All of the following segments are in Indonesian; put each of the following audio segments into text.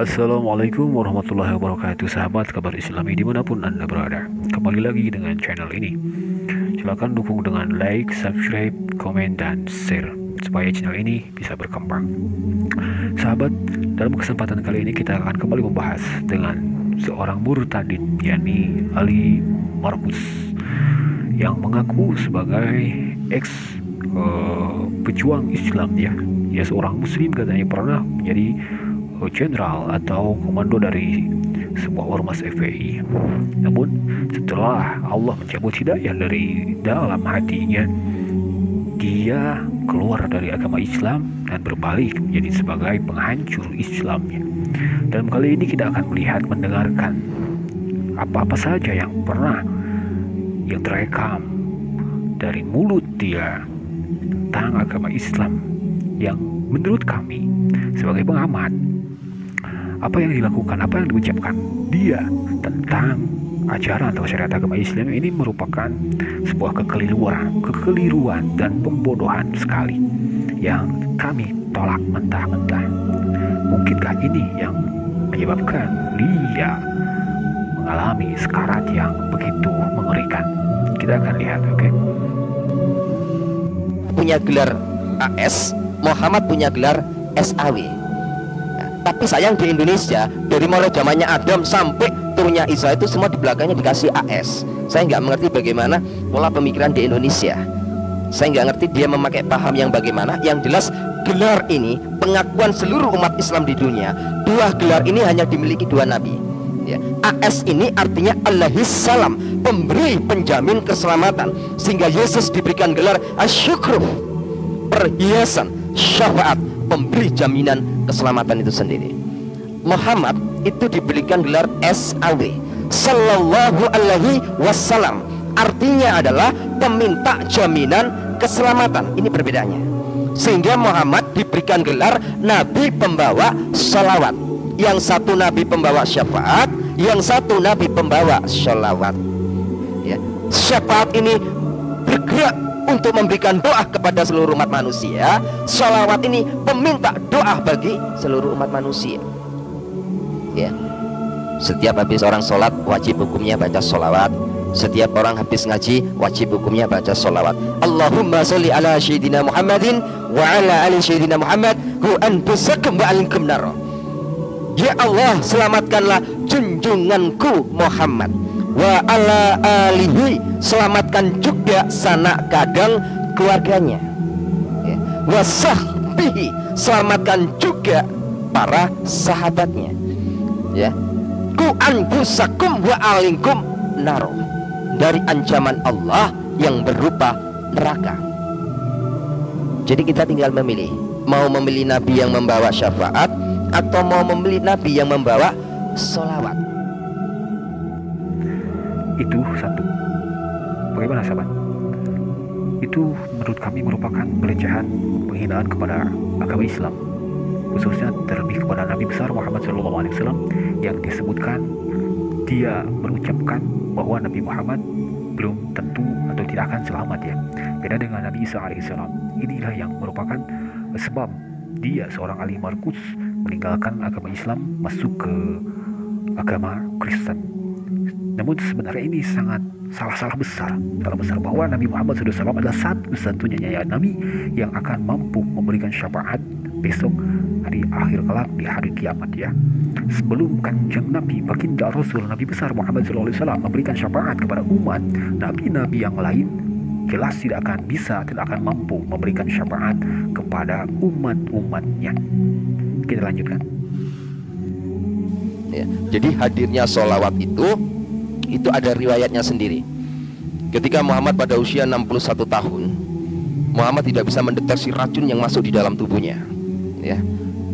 Assalamualaikum warahmatullahi wabarakatuh. Sahabat kabar Islami dimanapun Anda berada, kembali lagi dengan channel ini. Silahkan dukung dengan like, subscribe, komen, dan share supaya channel ini bisa berkembang. Sahabat, dalam kesempatan kali ini kita akan kembali membahas dengan seorang murtadin, yakni Ali Markus, yang mengaku sebagai pejuang Islam. Dia seorang muslim, katanya pernah menjadi jenderal atau komando dari sebuah ormas FPI. Namun setelah Allah mencabut hidayah dari dalam hatinya, dia keluar dari agama Islam dan berbalik menjadi sebagai penghancur Islamnya. Dalam kali ini kita akan melihat, mendengarkan apa-apa saja yang terekam dari mulut dia tentang agama Islam, yang menurut kami sebagai pengamat, apa yang dilakukan, apa yang diucapkan dia tentang ajaran atau syariat agama Islam ini merupakan sebuah kekeliruan dan pembodohan sekali, yang kami tolak mentah-mentah. Mungkinkah ini yang menyebabkan dia mengalami sekarat yang begitu mengerikan? Kita akan lihat, oke? Punya gelar AS, Muhammad punya gelar SAW. Tapi sayang di Indonesia, dari mulai zamannya Adam sampai turunnya Isa itu semua di belakangnya dikasih AS. Saya nggak mengerti bagaimana pola pemikiran di Indonesia. Saya nggak ngerti dia memakai paham yang bagaimana. Yang jelas gelar ini pengakuan seluruh umat Islam di dunia. Dua gelar ini hanya dimiliki dua nabi. AS ini artinya Allahis Salam, pemberi penjamin keselamatan. Sehingga Yesus diberikan gelar Asyukru, perhiasan syafaat, pemberi jaminan keselamatan itu sendiri. Muhammad itu diberikan gelar SAW, Sallallahu Alaihi Wasallam, artinya adalah peminta jaminan keselamatan. Ini perbedaannya. Sehingga Muhammad diberikan gelar Nabi pembawa sholawat. Yang satu Nabi pembawa syafaat, yang satu Nabi pembawa sholawat. Syafaat ini bergerak untuk memberikan doa kepada seluruh umat manusia. Sholawat ini peminta doa bagi seluruh umat manusia. Setiap habis orang sholat wajib hukumnya baca sholawat. Setiap orang habis ngaji wajib hukumnya baca sholawat. Allahumma sholli ala sayyidina Muhammadin wa ala ali sayyidina Muhammad hu anfusakum wa alinkum nar. Ya Allah, selamatkanlah junjunganku Muhammad, wa ala alihi, selamatkan juga sanak kadang keluarganya, wa sahbihi, selamatkan juga para sahabatnya. Ku anfusakum wa alinkum naro, dari ancaman Allah yang berupa neraka. Jadi kita tinggal memilih, mau memilih nabi yang membawa syafaat atau mau memilih nabi yang membawa sholawat. Itu satu. Bagaimana sahabat? Itu menurut kami merupakan pelecehan, penghinaan kepada agama Islam, khususnya terlebih kepada Nabi besar Muhammad SAW, yang disebutkan dia mengucapkan bahwa Nabi Muhammad belum tentu atau tidak akan selamat, beda dengan Nabi Isa alaihissalam. Inilah yang merupakan sebab dia, seorang Ali Markus, meninggalkan agama Islam masuk ke agama Kristen. Namun sebenarnya ini sangat salah besar bahwa Nabi Muhammad SAW adalah satu-satunya Nabi yang akan mampu memberikan syafaat besok hari akhir kelak, di hari kiamat. Sebelum kanjeng Nabi baginda Rasul Nabi besar Muhammad SAW memberikan syafaat kepada umat, nabi-nabi yang lain jelas tidak akan mampu memberikan syafaat kepada umat-umatnya. Kita lanjutkan. Jadi hadirnya sholawat itu ada riwayatnya sendiri. Ketika Muhammad pada usia 61 tahun, Muhammad tidak bisa mendeteksi racun yang masuk di dalam tubuhnya,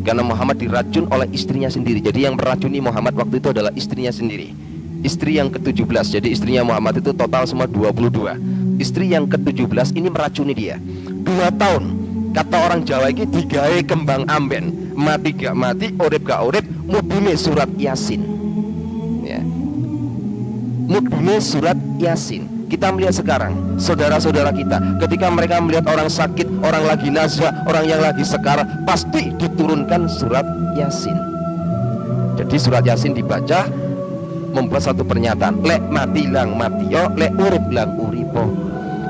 karena Muhammad diracun oleh istrinya sendiri. Jadi yang meracuni Muhammad waktu itu adalah istrinya sendiri, istri yang ke-17. Jadi istrinya Muhammad itu total semua 22. Istri yang ke-17 ini meracuni dia 2 tahun. Kata orang Jawa ini digawe kembang amben, mati gak mati, urip gak urip, mudune surat Yasin. Mudune surat Yasin. Kita melihat sekarang saudara-saudara kita, ketika mereka melihat orang sakit, orang lagi nazah, orang yang lagi sekarat, pasti diturunkan surat Yasin. Jadi surat Yasin dibaca membuat satu pernyataan, lek mati lang matiyo, lek urip lang uripo.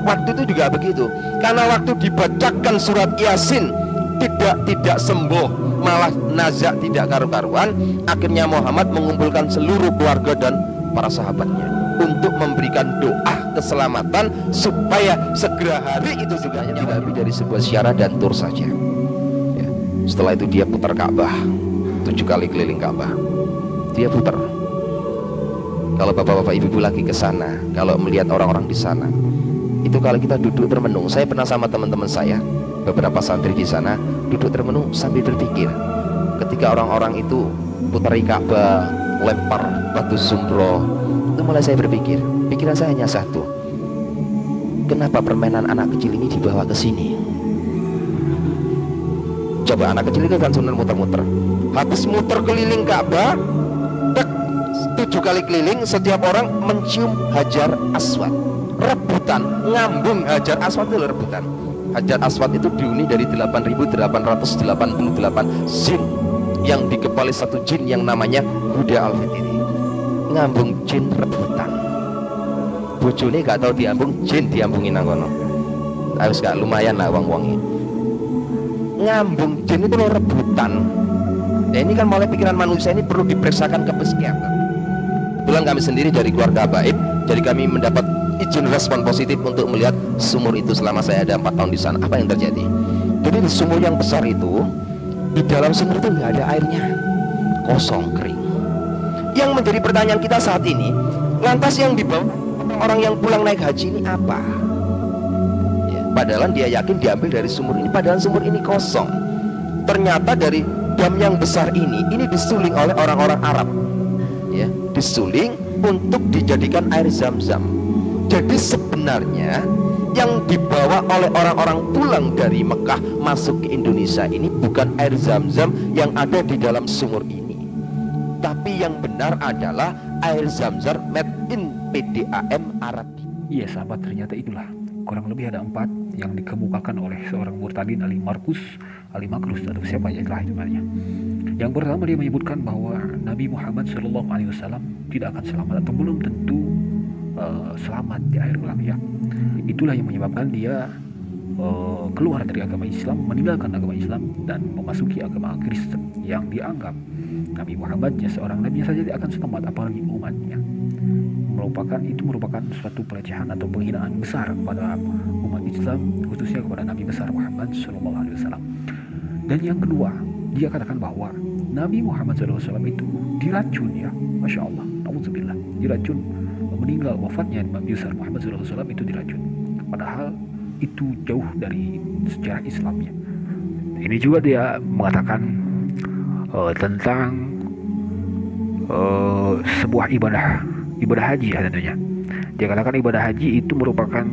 Waktu itu juga begitu, karena waktu dibacakan surat Yasin tidak sembuh, malah nazak tidak karu-karuan. Akhirnya Muhammad mengumpulkan seluruh keluarga dan para sahabatnya untuk memberikan doa keselamatan supaya segera hari itu juga tidak lebih dari sebuah syarat dan tur saja ya. Setelah itu dia putar Ka'bah 7 kali keliling Ka'bah, dia putar. Kalau bapak-bapak ibu-ibu lagi ke sana, kalau melihat orang-orang di sana, itu kalau kita duduk termenung, saya pernah sama teman-teman saya, beberapa santri di sana duduk termenung sambil berpikir. Ketika orang-orang itu putari Ka'bah, lempar batu sumbro, itu mulai saya berpikir, pikiran saya hanya satu, kenapa permainan anak kecil ini dibawa ke sini? Coba anak kecil itu kan sudah muter-muter, habis muter keliling Ka'bah, 7 kali keliling, setiap orang mencium Hajar Aswad, rebutan, ngambung Hajar Aswad itu rebutan. Hajar Aswad itu dihuni dari 8.888 jin yang dikepali satu jin yang namanya Huda Al-Fitri. Ngambung jin rebutan. Bojone gak tahu diambung, jin diambungin nang kono. Harus gak lumayan lah wong-wongi. Ngambung jin itu lo rebutan. Nah, ini kan mulai pikiran manusia ini perlu diperiksakan ke psikiater. Kebetulan kami sendiri dari keluarga baik, jadi kami mendapat izin respon positif untuk melihat sumur itu selama saya ada 4 tahun di sana. Apa yang terjadi? Jadi di sumur yang besar itu, di dalam sumur itu nggak ada airnya, kosong, kering. Yang menjadi pertanyaan kita saat ini, lantas yang dibawa orang yang pulang naik haji ini apa? Ya, padahal dia yakin diambil dari sumur ini, padahal sumur ini kosong. Ternyata dari dam yang besar ini disuling oleh orang-orang Arab. Ya, disuling untuk dijadikan air Zam-Zam. Jadi sebenarnya yang dibawa oleh orang-orang pulang dari Mekah masuk ke Indonesia ini bukan air Zam-Zam yang ada di dalam sumur ini, tapi yang benar adalah air Zam-Zam made in PDAM Arab. Iya sahabat, ternyata itulah kurang lebih ada 4 yang dikemukakan oleh seorang murtadin Ali Makrus atau siapa ya lah itu namanya. Yang pertama, dia menyebutkan bahwa Nabi Muhammad SAW tidak akan selamat atau belum tentu selamat di akhir kelak ya. Itulah yang menyebabkan dia keluar dari agama Islam, meninggalkan agama Islam dan memasuki agama Kristen yang dianggap Nabi Muhammad ya seorang nabi saja tidak akan selamat, apalagi umatnya. Itu merupakan suatu pelecehan atau penghinaan besar kepada umat Islam, khususnya kepada Nabi besar Muhammad SAW. Dan yang kedua, dia katakan bahwa Nabi Muhammad SAW itu diracun ya, Masya Allah, na'udzubillah, diracun, meninggal wafatnya Nabi besar Muhammad SAW itu diracun. Padahal itu jauh dari sejarah Islamnya. Ini juga dia mengatakan tentang sebuah ibadah haji tentunya. Dia katakan ibadah haji itu merupakan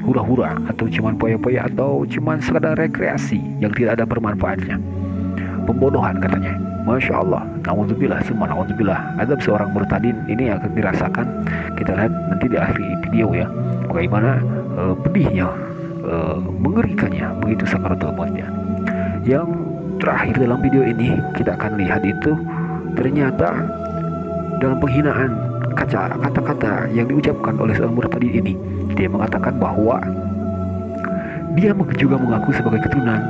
hura-hura atau cuman poya-poya atau cuman sekadar rekreasi yang tidak ada bermanfaatnya. Pembodohan katanya. Masya Allah, na'udzubillah, semua na'udzubillah. Adab seorang murtadin ini akan dirasakan. Kita lihat nanti di akhir video ya, bagaimana pedihnya, mengerikannya begitu sakaratul mautnya. Yang terakhir dalam video ini kita akan lihat itu ternyata dalam penghinaan kata-kata yang diucapkan oleh seorang murtadin ini, dia mengatakan bahwa dia juga mengaku sebagai keturunan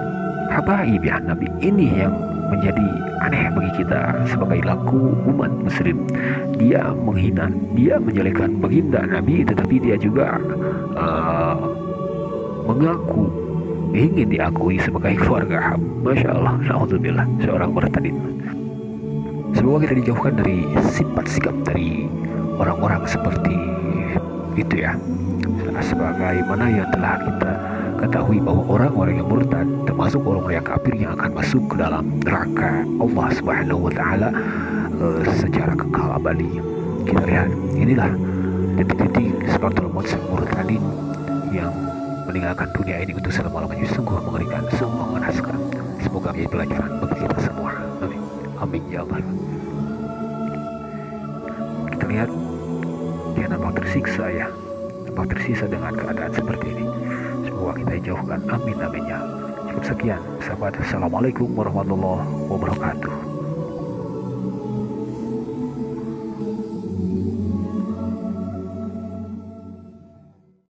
habaib ya Nabi. Ini yang menjadi aneh bagi kita sebagai laku umat muslim. Dia menghina, dia menjelekkan baginda Nabi, tetapi dia juga mengaku ingin diakui sebagai keluarga Ham. Masya Allah, na'udzubillah, seorang murtadin. Semoga kita dijauhkan dari sifat sikap dari orang-orang seperti itu ya. Sebagaimana yang telah kita ketahui bahwa orang-orang yang murtad termasuk orang-orang yang kafir yang akan masuk ke dalam neraka Allah Subhanahu wa taala secara kekal abadi. Kita lihat, inilah detik-detik sakaratul maut murtadin yang meninggalkan dunia ini untuk selama-lamanya. Sungguh mengerikan, sungguh mengenaskan. Semoga menjadi pelajaran bagi kita semua. Amin. Amin ya Allah. Kita lihat dia nampak tersiksa ya, nampak tersisa dengan keadaan seperti ini. Semoga kita jauhkan. Amin amin ya. Cukup sekian sahabat. Assalamualaikum warahmatullahi wabarakatuh.